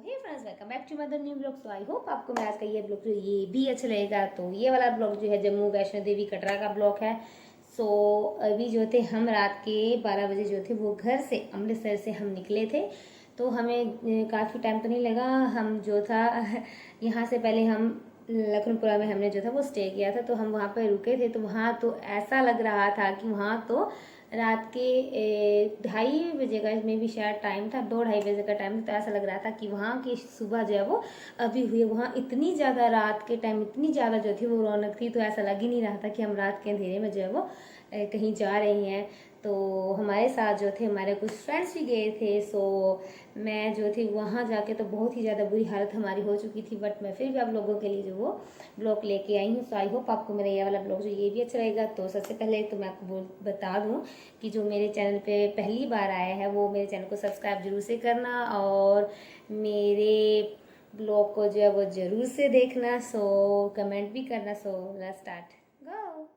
Hey friends, welcome back to mother new blog. तो I hope आपको मेरा आज का ये ब्लॉग जो ये भी अच्छा लगेगा। तो ये वाला ब्लॉग जो है जम्मू वैष्णो देवी कटरा का ब्लॉग है। सो अभी जो थे हम रात के 12 बजे जो थे वो घर से अमृतसर से हम निकले थे। तो हमें काफ़ी टाइम तो नहीं लगा। हम जो था यहाँ से पहले हम लखनपुरा में हमने जो था वो स्टे किया था। तो हम वहाँ पर रुके थे। तो वहाँ तो ऐसा लग रहा था कि वहाँ तो रात के 2:30 बजे का इसमें भी शायद टाइम था, 2-2:30 बजे का टाइम था। तो ऐसा लग रहा था कि वहाँ की सुबह जो है वो अभी हुई है। वहाँ इतनी ज़्यादा रात के टाइम इतनी ज़्यादा जो थी वो रौनक थी। तो ऐसा लग ही नहीं रहा था कि हम रात के अंधेरे में जो है वो कहीं जा रही हैं। तो हमारे साथ जो थे हमारे कुछ फ्रेंड्स भी गए थे। सो मैं जो थी वहाँ जाके तो बहुत ही ज़्यादा बुरी हालत हमारी हो चुकी थी। बट मैं फिर भी आप लोगों के लिए जो वो ब्लॉग लेके आई हूँ। सो आई होप आपको मेरा ये वाला ब्लॉग जो ये भी अच्छा लगेगा। तो सबसे पहले तो मैं आपको बता दूँ कि जो मेरे चैनल पे पहली बार आया है वो मेरे चैनल को सब्सक्राइब जरूर से करना और मेरे ब्लॉग को जो है वो ज़रूर से देखना। सो कमेंट भी करना। सो लेट्स स्टार्ट गो।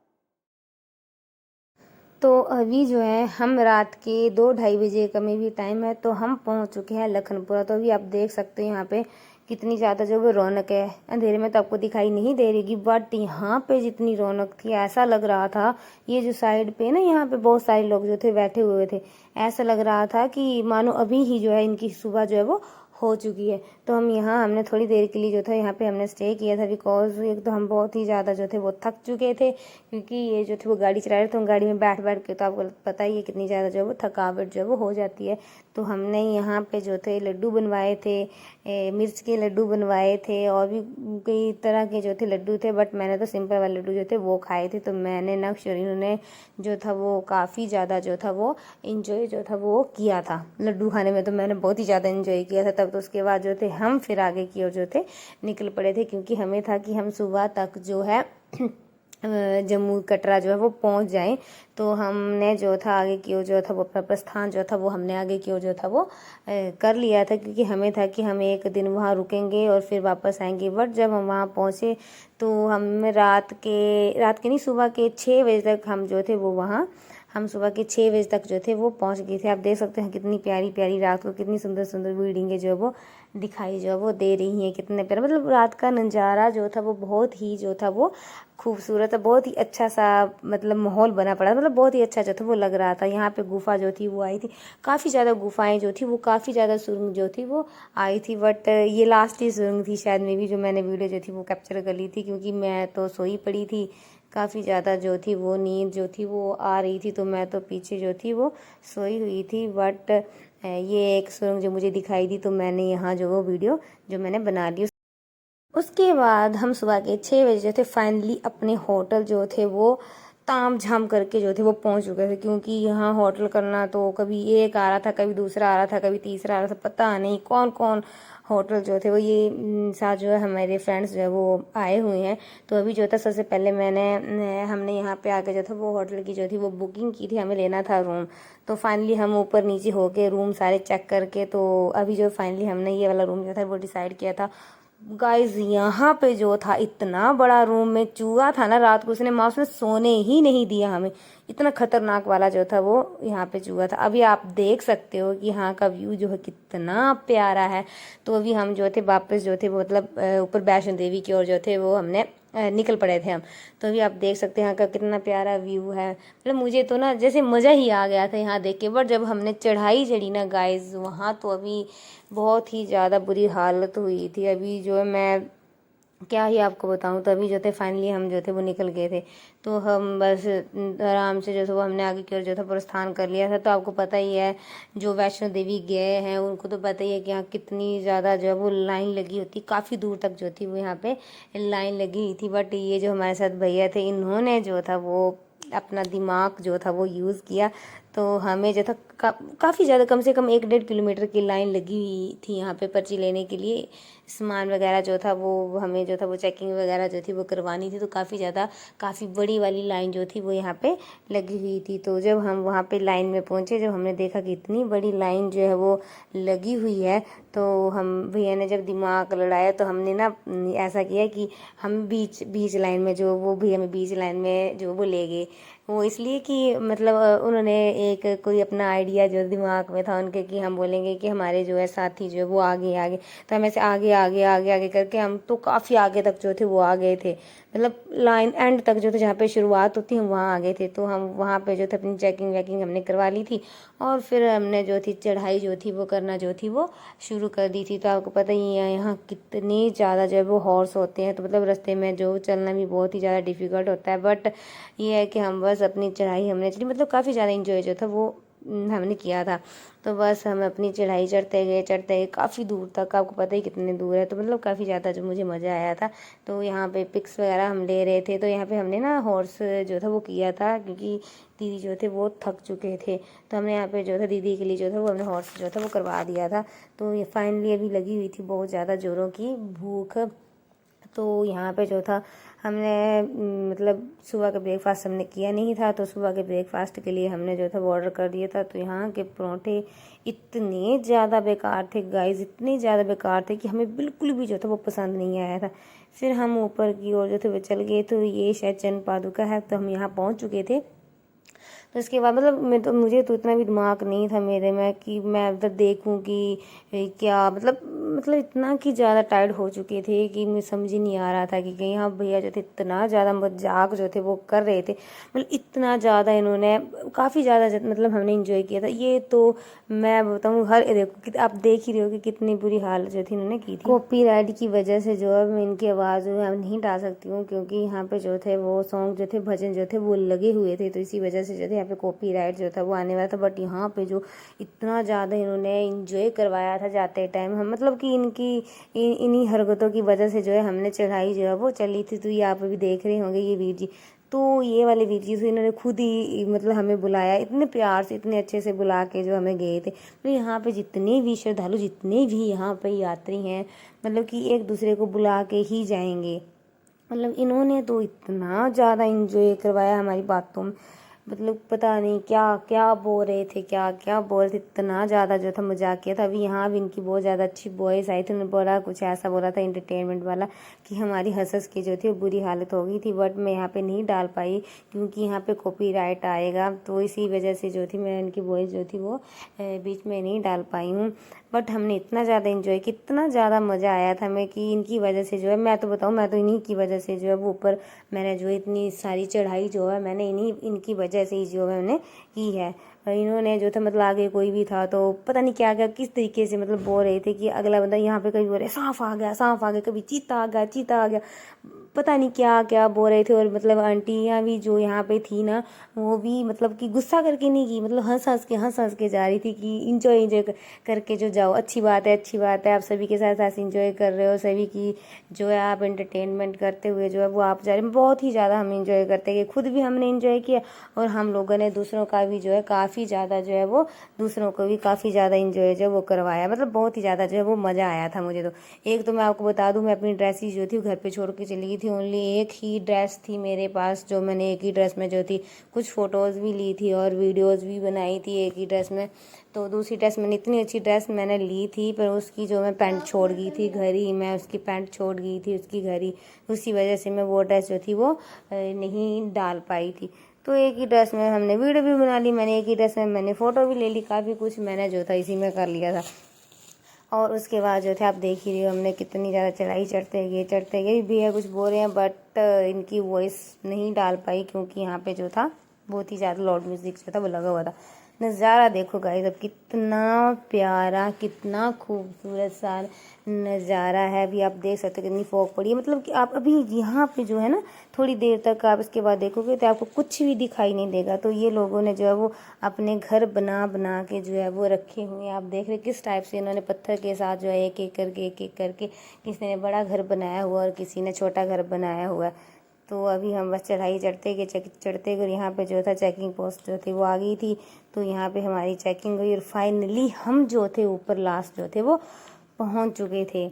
तो अभी जो है हम रात के 2-2:30 बजे का में भी टाइम है। तो हम पहुंच चुके हैं लखनपुरा। तो अभी आप देख सकते हैं यहाँ पे कितनी ज़्यादा जो वो रौनक है। अंधेरे में तो आपको दिखाई नहीं दे रही, बट यहाँ पे जितनी रौनक थी ऐसा लग रहा था, ये जो साइड पे ना यहाँ पे बहुत सारे लोग जो थे बैठे हुए थे। ऐसा लग रहा था कि मानो अभी ही जो है इनकी सुबह जो है वो हो चुकी है। तो हम यहाँ हमने थोड़ी देर के लिए जो था यहाँ पे हमने स्टे किया था। बिकॉज एक तो हम बहुत ही ज़्यादा जो थे वो थक चुके थे, क्योंकि ये जो थे वो गाड़ी चला रहे थे। तो गाड़ी में बैठ बैठ के तो आपको पता ही है कितनी ज़्यादा जो है वो थकावट जो है वो हो जाती है। तो हमने यहाँ पे जो थे लड्डू बनवाए थे, मिर्च के लड्डू बनवाए थे और भी कई तरह के जो थे लड्डू थे। बट मैंने तो सिंपल वाले लड्डू जो थे वो खाए थे। तो मैंने ना इन्होंने जो था वो काफ़ी ज़्यादा जो था वो इंजॉय जो था वो किया था लड्डू खाने में। तो मैंने बहुत ही ज़्यादा इंजॉय किया था तब। तो उसके बाद जो थे हम फिर आगे की ओर जो थे निकल पड़े थे, क्योंकि हमें था कि हम सुबह तक जो है जम्मू कटरा जो है वो पहुंच जाएं। तो हमने जो था आगे की ओर जो था वो अपना प्रस्थान जो था वो हमने आगे की ओर जो था वो कर लिया था, क्योंकि हमें था कि हम एक दिन वहाँ रुकेंगे और फिर वापस आएंगे। बट जब हम वहाँ पहुँचे तो हम रात के नहीं, सुबह के 6 बजे तक हम जो थे वो वहाँ हम सुबह के 6 बजे तक जो थे वो पहुंच गए थे। आप देख सकते हैं कितनी प्यारी प्यारी रात को कितनी सुंदर सुंदर बिल्डिंगें जो है वो दिखाई जो है वो दे रही हैं। कितने प्यारे, मतलब रात का नज़ारा जो था वो बहुत ही जो था वो खूबसूरत है। बहुत ही अच्छा सा मतलब माहौल बना पड़ा, मतलब बहुत ही अच्छा जो था वो लग रहा था। यहाँ पे गुफा जो थी वो आई थी, काफ़ी ज़्यादा गुफाएं जो थी वो काफ़ी ज़्यादा सुरंग जो थी वो आई थी। बट ये लास्ट ही सुरंग थी शायद में भी जो मैंने वीडियो जो थी वो कैप्चर कर ली थी, क्योंकि मैं तो सोई पड़ी थी। काफ़ी ज़्यादा जो थी वो नींद जो थी वो आ रही थी। तो मैं तो पीछे जो थी वो सोई हुई थी। बट ये एक सुरंग जो मुझे दिखाई दी तो मैंने यहाँ जो वो वीडियो जो मैंने बना ली। उसके बाद हम सुबह के 6 बजे जो थे फाइनली अपने होटल जो थे वो ताम झाम करके जो थे वो पहुंच चुके थे। क्योंकि यहाँ होटल करना तो कभी एक आ रहा था, कभी दूसरा आ रहा था, कभी तीसरा आ रहा था, पता नहीं कौन कौन होटल जो थे वो ये साथ जो है हमारे फ्रेंड्स जो है वो आए हुए हैं। तो अभी जो था सबसे पहले हमने यहाँ पे आके जो था वो होटल की जो थी वो बुकिंग की थी, हमें लेना था रूम। तो फाइनली हम ऊपर नीचे होके रूम सारे चेक करके तो अभी जो फाइनली हमने ये वाला रूम जो था वो डिसाइड किया था। गाइज यहाँ पे जो था इतना बड़ा रूम में चूहा था ना, रात को उसने माँ उसने सोने ही नहीं दिया हमें। इतना खतरनाक वाला जो था वो यहाँ पे चूहा था। अभी आप देख सकते हो कि यहाँ का व्यू जो है कितना प्यारा है। तो अभी हम जो थे वापस जो थे वो मतलब ऊपर वैष्णो देवी की ओर जो थे वो हमने निकल पड़े थे हम। तो अभी आप देख सकते हैं यहाँ का कितना प्यारा व्यू है। मतलब मुझे तो ना जैसे मज़ा ही आ गया था यहाँ देख के। बट जब हमने चढ़ाई चढ़ी ना गाइज वहाँ तो अभी बहुत ही ज़्यादा बुरी हालत हुई थी। अभी जो है मैं क्या ही आपको बताऊं। तो अभी जो थे फाइनली हम जो थे वो निकल गए थे। तो हम बस आराम से जो था वो हमने आगे की ओर जो था प्रस्थान कर लिया था। तो आपको पता ही है जो वैष्णो देवी गए हैं उनको तो पता ही है कि यहाँ कितनी ज़्यादा जो है वो लाइन लगी होती, काफ़ी दूर तक जो थी वो यहाँ पे लाइन लगी हुई थी। बट ये जो हमारे साथ भैया थे इन्होंने जो था वो अपना दिमाग जो था वो यूज़ किया। तो हमें जो था काफ़ी ज़्यादा, कम से कम 1-1.5 किलोमीटर की लाइन लगी हुई थी यहाँ पे पर्ची लेने के लिए। सामान वगैरह जो था वो हमें जो था वो चेकिंग वगैरह जो थी वो करवानी थी। तो काफ़ी बड़ी वाली लाइन जो थी वो यहाँ पे लगी हुई थी। तो जब हम वहाँ पे लाइन में पहुँचे, जब हमने देखा कि इतनी बड़ी लाइन जो है वो लगी हुई है, तो हम भैया ने जब दिमाग लड़ाया तो हमने ना ऐसा किया कि हम बीच बीच लाइन में जो वो भैया में बीच लाइन में जो वो ले गए वो इसलिए कि मतलब उन्होंने एक कोई अपना आइडिया जो दिमाग में था उनके कि हम बोलेंगे कि हमारे जो है साथी जो है वो आगे आगे, तो हम ऐसे आगे आगे आगे आगे करके हम तो काफ़ी आगे तक जो थे वो आ गए थे। मतलब लाइन एंड तक जो थे जहाँ पे शुरुआत होती हम वहाँ आ गए थे। तो हम वहाँ पे जो थे अपनी चेकिंग वेकिंग हमने करवा ली थी और फिर हमने जो थी चढ़ाई जो थी वो करना जो थी वो शुरू कर दी थी। तो आपको पता ही है यहाँ कितने ज़्यादा जो है वो हॉर्स होते हैं, तो मतलब रास्ते में जो चलना भी बहुत ही ज़्यादा डिफ़िकल्ट होता है। बट ये है कि हम बस अपनी चढ़ाई हमने चली, मतलब काफ़ी ज़्यादा इंजॉय जो था वो हमने किया था। तो बस हम अपनी चढ़ाई चढ़ते गए काफ़ी दूर तक, आपको पता ही कितने दूर है। तो मतलब काफ़ी ज़्यादा जो मुझे मज़ा आया था। तो यहाँ पे पिक्स वगैरह हम ले रहे थे। तो यहाँ पे हमने ना हॉर्स जो था वो किया था क्योंकि दीदी जो थे वो थक चुके थे। तो हमने यहाँ पे जो था दीदी के लिए जो था वो हमने हॉर्स जो था वो करवा दिया था। तो ये फाइनली अभी लगी हुई थी बहुत ज़्यादा ज़ोरों की भूख। तो यहाँ पे जो था हमने मतलब सुबह का ब्रेकफास्ट हमने किया नहीं था, तो सुबह के ब्रेकफास्ट के लिए हमने जो था वो ऑर्डर कर दिया था। तो यहाँ के परोंठे इतने ज़्यादा बेकार थे गाइस, इतने ज़्यादा बेकार थे कि हमें बिल्कुल भी जो था वो पसंद नहीं आया था। फिर हम ऊपर की ओर जो थे वो चल गए। तो ये शायद चंद पादुका है, तो हम यहाँ पहुँच चुके थे। तो इसके बाद मतलब मुझे तो इतना भी दिमाग नहीं था मेरे में कि मैं उधर देखूं कि क्या मतलब इतना कि ज़्यादा टायर्ड हो चुके थे कि मुझे समझ ही नहीं आ रहा था कि यहाँ भैया जो थे इतना ज़्यादा मजाक जो थे वो कर रहे थे। मतलब इतना ज़्यादा इन्होंने काफ़ी ज़्यादा मतलब हमने इंजॉय किया था। ये तो मैं बताऊँ हर देखो आप देख ही रहे हो कि कितनी बुरी हालत जो थी इन्होंने की थी। कॉपीराइट की वजह से जो है मैं इनकी आवाज़ जो है नहीं डाल सकती हूँ क्योंकि यहाँ पे जो थे वो सॉन्ग जो थे भजन जो थे वो लगे हुए थे। तो इसी वजह से जो थे यहाँ पे कॉपीराइट जो था वो आने वाला था। बट यहाँ पे जो इतना ज़्यादा इन्होंने इंजॉय करवाया था जाते टाइम, हम मतलब कि इन्हीं हरकतों की वजह से जो है हमने चढ़ाई जो है वो चली थी। तो ये आप अभी देख रहे होंगे ये वीर जी, तो ये वाले वीर जी से इन्होंने खुद ही मतलब हमें बुलाया, इतने प्यार से इतने अच्छे से बुला के जो हमें गए थे। तो यहाँ पे जितने भी श्रद्धालु जितने भी यहाँ पे यात्री हैं मतलब कि एक दूसरे को बुला के ही जाएंगे। मतलब इन्होंने तो इतना ज़्यादा इंजॉय करवाया हमारी बातों में, मतलब पता नहीं क्या क्या बोल रहे थे, क्या क्या बोल रहे थे, इतना ज़्यादा जो था मजाक किया था। अभी यहाँ भी इनकी बहुत ज़्यादा अच्छी वॉइस आई थी, उन्होंने बोला कुछ ऐसा बोला था एंटरटेनमेंट वाला कि हमारी हंस की जो थी वो बुरी हालत हो गई थी। बट मैं यहाँ पे नहीं डाल पाई क्योंकि यहाँ पे कॉपीराइट आएगा, तो इसी वजह से जो थी मैं इनकी वॉइस जो थी वो बीच में नहीं डाल पाई हूँ। बट हमने इतना ज़्यादा इंजॉय किया, इतना ज़्यादा मज़ा आया था हमें कि इनकी वजह से जो है मैं तो बताऊँ, मैं तो इन्हीं की वजह से जो है वो ऊपर मैंने जो इतनी सारी चढ़ाई जो है मैंने इनकी वजह से ही जो है मैंने की है। इन्होंने जो था मतलब आगे कोई भी था तो पता नहीं क्या क्या किस तरीके से मतलब बोल रहे थे कि अगला बंदा यहाँ पे कभी बोल रहे सांप आ गया सांप आ गया, कभी चीता आ गया चीता आ गया, पता नहीं क्या क्या बोल रहे थे। और मतलब आंटियाँ भी जो यहाँ पे थी ना वो भी मतलब कि गुस्सा करके नहीं की, मतलब हंस हंस के जा रही थी कि इंजॉय करके जो जाओ, अच्छी बात है अच्छी बात है, आप सभी के साथ ऐसे इंजॉय कर रहे हो, सभी की जो है आप एंटरटेनमेंट करते हुए जो है वो आप जा रहे हैं। बहुत ही ज़्यादा हम इंजॉय करते हैं, खुद भी हमने इंजॉय किया और हम लोगों ने दूसरों का भी जो है काफ़ी ज़्यादा जो है वो दूसरों को भी काफ़ी ज़्यादा इंजॉय जो है वो करवाया। मतलब बहुत ही ज़्यादा जो है वो मज़ा आया था मुझे। तो एक तो मैं आपको बता दूं, मैं अपनी ड्रेस ही जो थी घर पे छोड़ के चली गई थी। ओनली एक ही ड्रेस थी मेरे पास, जो मैंने एक ही ड्रेस में जो थी कुछ फ़ोटोज़ भी ली थी और वीडियोज़ भी बनाई थी एक ही ड्रेस में। तो दूसरी ड्रेस मैंने इतनी अच्छी ड्रेस मैंने ली थी पर उसकी जो मैं पैंट छोड़ गई थी घर ही, मैं उसकी पैंट छोड़ गई थी उसकी घर ही, उसी वजह से मैं वो ड्रेस जो थी वो नहीं डाल पाई थी। तो एक ही ड्रेस में हमने वीडियो भी बना ली, मैंने एक ही ड्रेस में मैंने फ़ोटो भी ले ली, काफ़ी कुछ मैंने जो था इसी में कर लिया था। और उसके बाद जो थे आप देख ही रहे हो हमने कितनी ज़्यादा चढ़ाई चढ़ते गए भी है कुछ बोल रहे हैं बट इनकी वॉइस नहीं डाल पाई क्योंकि यहाँ पे जो था बहुत ही ज़्यादा लाउड म्यूज़िक जो था वो लगा हुआ था। नज़ारा देखो गाइस, अब कितना प्यारा कितना खूबसूरत सा नज़ारा है। अभी आप देख सकते हो कितनी फॉग पड़ी है, मतलब कि आप अभी यहाँ पे जो है ना थोड़ी देर तक आप इसके बाद देखोगे तो आपको कुछ भी दिखाई नहीं देगा। तो ये लोगों ने जो है वो अपने घर बना बना के जो है वो रखे हुए हैं। आप देख रहे किस टाइप से इन्होंने पत्थर के साथ जो है एक एक करके किसी ने बड़ा घर बनाया हुआ और किसी ने छोटा घर बनाया हुआ है। तो अभी हम बस चढ़ाई चढ़ते गए, यहाँ पे जो था चेकिंग पोस्ट जो थी वो आ गई थी। तो यहाँ पे हमारी चेकिंग हुई और फाइनली हम जो थे ऊपर लास्ट जो थे वो पहुँच चुके थे।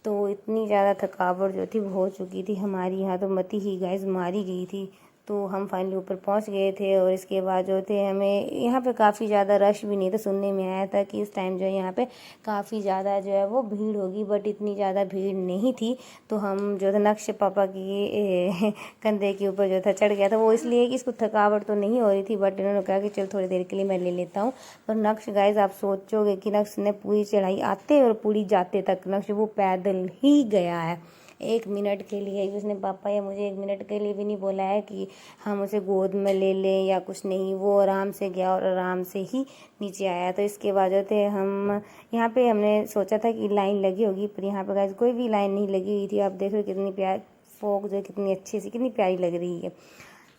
तो इतनी ज़्यादा थकावट जो थी वो हो चुकी थी हमारी, यहाँ तो मती ही गैस मारी गई थी। तो हम फाइनली ऊपर पहुंच गए थे। और इसके बाद जो थे हमें यहाँ पे काफ़ी ज़्यादा रश भी नहीं था, सुनने में आया था कि इस टाइम जो है यहाँ पे काफ़ी ज़्यादा जो है वो भीड़ होगी, बट इतनी ज़्यादा भीड़ नहीं थी। तो हम जो था नक्श पापा की कंधे के ऊपर जो था चढ़ गया था, वो इसलिए कि इसको थकावट तो नहीं हो रही थी, बट इन्होंने कहा कि चल थोड़ी देर के लिए मैं ले लेता हूँ। पर नक्श गाइज आप सोचोगे कि नक्श ने पूरी चढ़ाई आते और पूरी जाते तक नक्श वो पैदल ही गया है। 1 मिनट के लिए उसने पापा या मुझे 1 मिनट के लिए भी नहीं बोला है कि हम उसे गोद में ले लें या कुछ नहीं। वो आराम से गया और आराम से ही नीचे आया। तो इसके बाद जो थे हम यहाँ पे हमने सोचा था कि लाइन लगी होगी, पर यहाँ पे गाइस कोई भी लाइन नहीं लगी हुई थी। आप देख रहे हो कितनी प्यारी फोक जो कितनी अच्छी सी कितनी प्यारी लग रही है।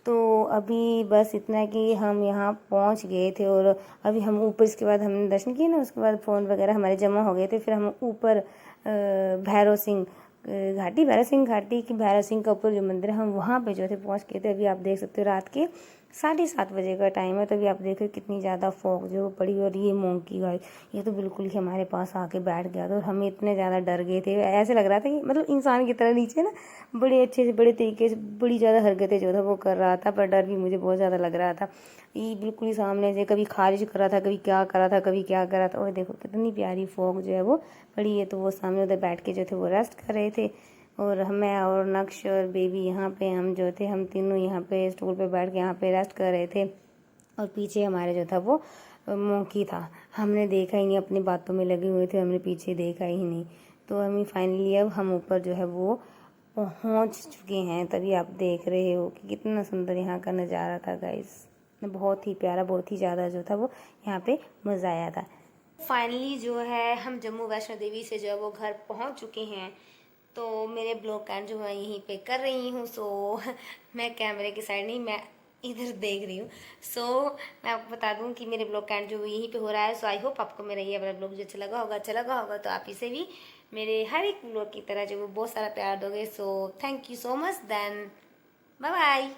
तो अभी बस इतना कि हम यहाँ पहुँच गए थे और अभी हम ऊपर, इसके बाद हमने दर्शन किए ना, उसके बाद फ़ोन वगैरह हमारे जमा हो गए थे। फिर हम ऊपर भैरव सिंह घाटी की भैरव सिंह का ऊपर जो मंदिर है हम वहाँ पे जो थे पहुँच गए थे। अभी आप देख सकते हो रात के 7:30 बजे का टाइम है। तो अभी आप देखो कितनी ज़्यादा फॉग जो पड़ी। और ये मोंकी गाइस ये तो बिल्कुल ही हमारे पास आके बैठ गया था और हमें इतने ज़्यादा डर गए थे। ऐसे लग रहा था कि मतलब इंसान की तरह नीचे ना बड़े अच्छे से बड़े तरीके से बड़ी ज़्यादा हरकतें जो था वो कर रहा था, पर डर भी मुझे बहुत ज़्यादा लग रहा था। ये बिल्कुल ही सामने से कभी खारिज कर रहा था, कभी क्या कर रहा था, कभी क्या कर रहा था। और देखो कितनी प्यारी फॉग जो है वो पड़ी है। तो वो सामने उधर बैठ के जो थे वो रेस्ट कर रहे थे और मैं और नक्श और बेबी यहाँ पे हम जो थे हम तीनों यहाँ पे स्टूल पे बैठ के यहाँ पे रेस्ट कर रहे थे। और पीछे हमारे जो था वो मोंकी था, हमने देखा ही नहीं, अपनी बातों में लगे हुए थे, हमने पीछे देखा ही नहीं। तो हमें फाइनली अब हम ऊपर जो है वो पहुँच चुके हैं। तभी आप देख रहे हो कि कितना सुंदर यहाँ का नज़ारा था गाइस, बहुत ही प्यारा, बहुत ही ज़्यादा जो था वो यहाँ पे मज़ा आया था। फाइनली जो है हम जम्मू वैष्णो देवी से जो है वो घर पहुँच चुके हैं। तो मेरे ब्लॉग एंड जो मैं यहीं पे कर रही हूँ। सो मैं कैमरे की साइड नहीं, मैं इधर देख रही हूँ। सो मैं आपको बता दूँ कि मेरे ब्लॉग एंड जो यहीं पे हो रहा है। सो आई होप आपको मेरा ये वाला ब्लॉग जो अच्छा लगा होगा। तो आप इसे भी मेरे हर एक ब्लॉग की तरह जो वो बहुत सारा प्यार दोगे। So thank you so much, then bye bye.